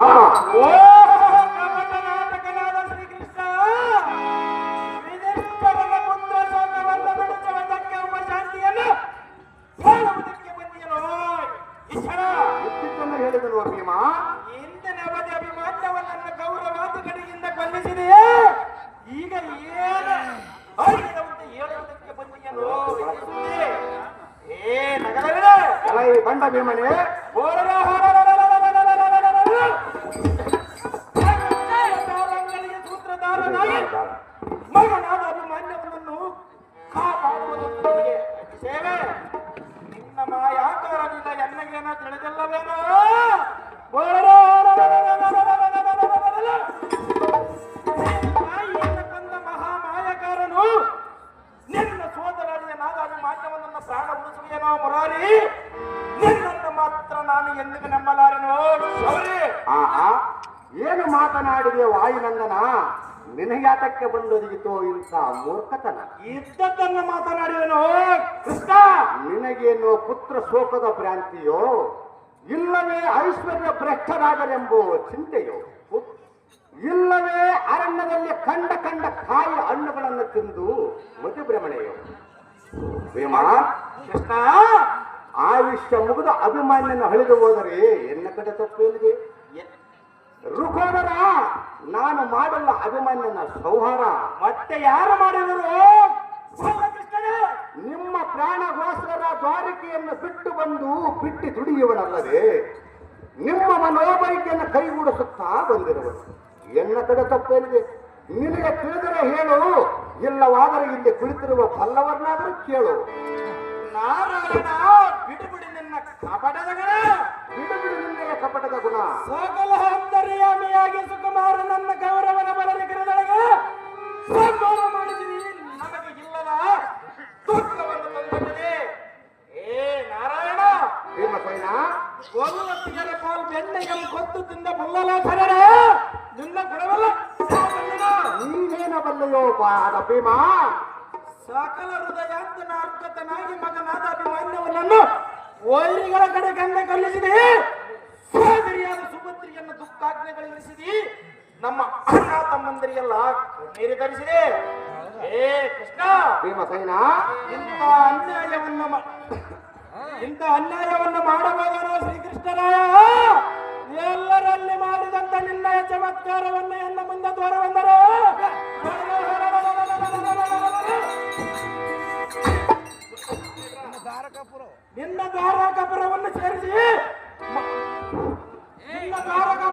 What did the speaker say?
ಓ ಕಪಟನಾಟಕನಾದ ಶ್ರೀಕೃಷ್ಣ ವಿಧಿಷ್ಠರನ ಪುತ್ರ ಶೋಕವನ್ನ ಬಿಡಿಸುವುದಕ್ಕೆ ಉಪಶಾಂತಿಯನ್ನು ಹೇಳುವುದಕ್ಕೆ ಬಂದಿಯನೋ ಈಶ್ವರ. ಇತ್ತಿದ್ದನ್ನು ಹೇಳಿದನು ಭೀಮ. ಇಂದಿನ ಅವಧಿ ಅಭಿಮಾನ್ಯವನ್ನ ಗೌರವಾದ ಕಡೆಯಿಂದ ಕೊಲ್ಲಿಸಿದೆಯೇ, ಈಗ ಏನು ಆಗಿದವಂತೆ ಹೇಳುವುದಕ್ಕೆ ಬಂದಿಯನೋ. ಏ ನಗರವೇ ಎಲೈ ಬಂಡ ಭೀಮನೇ, ಸೂತ್ರಧಾರನಾಗಿ ಮಗನಾದ ಅಭಿಮಾನ್ಯವನ್ನು ಕಾಪಾಡುವುದಕ್ಕೆ ಸೇವೆ. ನಿನ್ನ ಮಾಯಾಕಾರದಿಂದ ಎನ್ನಗೇನ ತಿಳಿದಿಲ್ಲವೇನೋ. ತಾಯಿಯನ್ನು ತಂದ ಮಹಾಮಾಯಕಾರನು ನಿನ್ನ ಸೋದರನಾದ ಅಭಿಮಾನ್ಯವನ್ನು ಪ್ರಾಣ ಉಳಿಸುವೇನೋ ಮುರಾರಿ. ನಿನ್ನನ್ನು ಮಾತ್ರ ನಾನು ಎಂದಿಗೂ ನಂಬಲಾರೆನೋ ಶೌರಿ. ಆಹಾ, ಏನು ಮಾತನಾಡಿದೆ ವಾಯುನಂದನ? ನಿನಗ್ಯಾತಕ್ಕೆ ಬಂದೊದಗಿತೋ ಇಂಥ ಮೂರ್ಖತನ? ಇದ್ದದ್ದನ್ನು ಮಾತನಾಡಿದನು ಕೃಷ್ಣ. ನಿನಗೇನು ಪುತ್ರ ಶೋಕದ ಭ್ರಾಂತಿಯೋ, ಇಲ್ಲವೇ ಐಶ್ವರ್ಯ ಭ್ರಷ್ಟರಾಗರೆಂಬುವ ಚಿಂತೆಯೋ, ಇಲ್ಲವೇ ಅರಣ್ಯದಲ್ಲಿ ಕಂಡ ಕಾಯಿ ಹಣ್ಣುಗಳನ್ನು ತಿಂದು ಮತಿಭ್ರಮಣೆಯೋ? ಭೀಮ, ಕೃಷ್ಣ, ಆಯುಷ್ಯ ಮುಗಿದ ಅಭಿಮಾನ್ಯನ ಹಳಿದು ಹೋದರೆ ಎನ್ನ ಕಡೆ ತಪ್ಪೇನಿದೆ? ರುಕೋದರ, ನಾನು ಮಾಡಲ್ಲ ಅಭಿಮಾನ್ಯನ ಸಂಹಾರ. ಮತ್ತೆ ಯಾರು ಮಾಡಿದರು? ನಿಮ್ಮ ಪ್ರಾಣಗೋಸ್ಕರ ದ್ವಾರಕೆಯನ್ನು ಬಿಟ್ಟು ಬಂದು ಬಿಟ್ಟು ದುಡಿಯುವನಲ್ಲದೆ ನಿಮ್ಮ ಮನೋಬೈಕ್ಯನ್ನು ಕೈಗೂಡಿಸುತ್ತಾ ಬಂದಿರುವನು. ಎನ್ನ ಕಡೆ ತಪ್ಪೇನಿದೆ? ನಿನಗೆ ತಿಳಿದರೆ ಹೇಳು, ಇಲ್ಲವಾದರೆ ಇಲ್ಲಿ ಕುಳಿತಿರುವ ಪಲ್ಲವರನ್ನಾದರೂ ಕೇಳು. ನಾರಾಯಣ, ಬಿಡುಬಿಡಿ ನಿನ್ನ ಕಪಟದ ಗುಣ. ಬಿಡುಬಿಡು ನಿನ್ನೆಯ ಕಪಟದ ಗುಣ. ಸಕಲ ಅಂತರ್ಯಾಮಿಯಾಗಿ ಸುಕುಮಾರ ನನ್ನ ಗೌರವನ ಬಲರಿಗಿರದೊಳಗೆ ಸಂಹಾರ ಮಾಡಿದಿರಿ. ನಮಗೆ ಇಲ್ಲದ ದುಃಖವನ್ನು ತಂದಿದೆ. ಏ ನಾರಾಯಣ, ಭೀಮಸೇನ, ಒಲ್ಲತ್ತಿಗರ ಪಾಲ್ ಬೆಣ್ಣೆಗೆ ಕೊತ್ತು ತಿಂದ ಮುಲ್ಲಲಾಸರ ನಿನ್ನ ಗುಣವಲ್ಲ. ನೀನೇನ ಬಲ್ಲೆಯೋ ಪಾದ ಭೀಮ? ಸಕಲ ಹೃದಯಾಂತನ ಅರ್ಕತನಾಗಿ ಮಗನಾದ ಅಭಿಮಾನ್ಯವನನ್ನು ವೈರಿಗಳ ಕಡೆ ಗಂಗೆ ಕಲ್ಲಿಸಿದೆ. ಸೋದರಿಯಾದ ಸುಭದ್ರಿಯನ್ನು ದುಃಖಾಜ್ಞೆಗಳಿರಿಸಿದಿ. ನಮ್ಮ ಅಣ್ಣ ತಮ್ಮಂದರಿಗೆಲ್ಲ ನೀರು ಧರಿಸಿದೆ. ಏ ಕೃಷ್ಣ, ಭೀಮಸೇನ, ಇಂಥ ಅನ್ಯಾಯವನ್ನು ಮಾಡಬಹುದೋ ಶ್ರೀಕೃಷ್ಣರಾಯ? ಎಲ್ಲರಲ್ಲಿ ಮಾಡಿದಂತ ನಿನ್ನ ಚಮತ್ಕಾರವನ್ನು ಎನ್ನ ಮುಂದೆ ತೋರಬಂದರೆ ನಿನ್ನ ದ್ವಾರಕಾಪುರವನ್ನು ಸೇರಿಸಿ